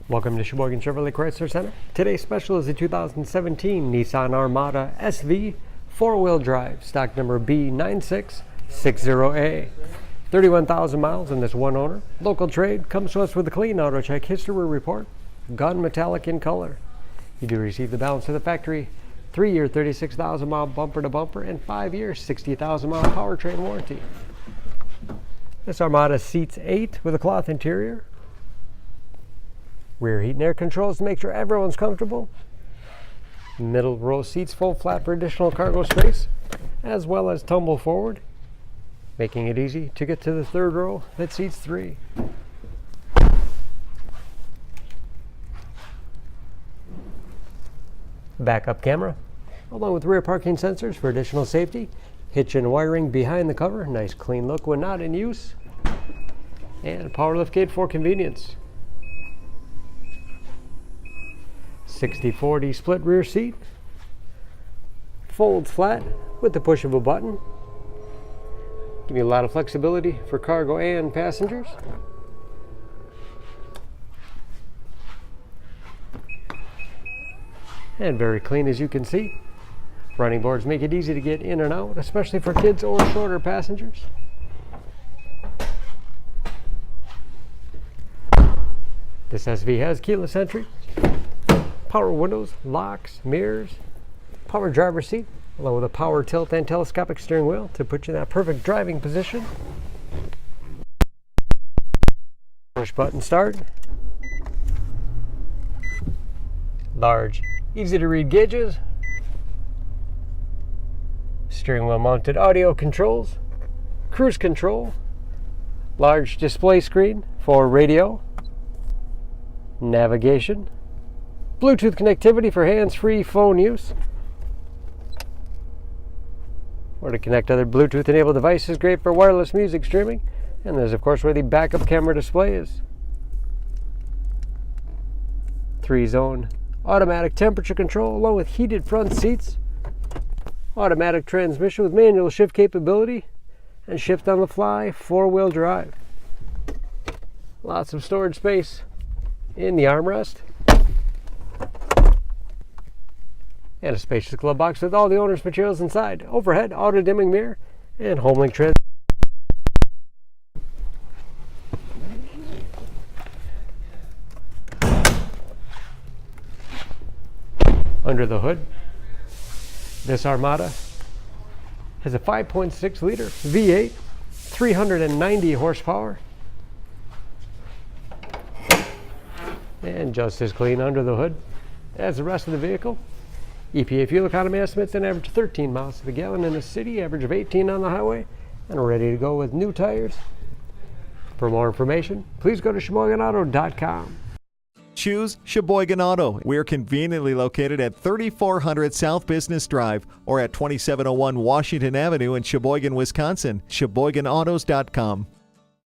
Welcome to Sheboygan Chevrolet Chrysler Center. Today's special is the 2017 Nissan Armada SV four-wheel drive, stock number B9660A. 31,000 miles in this one owner. Local trade, comes to us with a clean auto check history report, gun metallic in color. You do receive the balance of the factory 3-year 36,000 mile bumper to bumper and 5-year 60,000 mile powertrain warranty. This Armada seats 8 with a cloth interior. Rear heat and air controls to make sure everyone's comfortable. Middle row seats full flat for additional cargo space, as well as tumble forward, making it easy to get to the third row that seats 3. Backup camera, along with rear parking sensors for additional safety. Hitch and wiring behind the cover, nice clean look when not in use. And power liftgate for convenience. 60/40 split rear seat. Folds flat with the push of a button. Give you a lot of flexibility for cargo and passengers. And very clean, as you can see. Running boards make it easy to get in and out, especially for kids or shorter passengers. This SV has keyless entry, power windows, locks, mirrors, power driver's seat, along with a power tilt and telescopic steering wheel to put you in that perfect driving position. Push button start. Large, easy to read gauges. Steering wheel mounted audio controls. Cruise control. Large display screen for radio. Navigation. Bluetooth connectivity for hands-free phone use, or to connect other Bluetooth-enabled devices. Great for wireless music streaming. And there's, of course, where the backup camera display is. 3-zone automatic temperature control, along with heated front seats. Automatic transmission with manual shift capability, and shift on the fly, 4-wheel drive. Lots of storage space in the armrest. And a spacious glove box with all the owner's materials inside. Overhead auto dimming mirror and HomeLink trans. Under the hood, this Armada has a 5.6 liter V8, 390 horsepower, and just as clean under the hood as the rest of the vehicle. EPA fuel economy estimates an average 13 miles to the gallon in the city, average of 18 on the highway, and we're ready to go with new tires. For more information, please go to SheboyganAuto.com. Choose Sheboygan Auto. We're conveniently located at 3400 South Business Drive or at 2701 Washington Avenue in Sheboygan, Wisconsin. SheboyganAutos.com.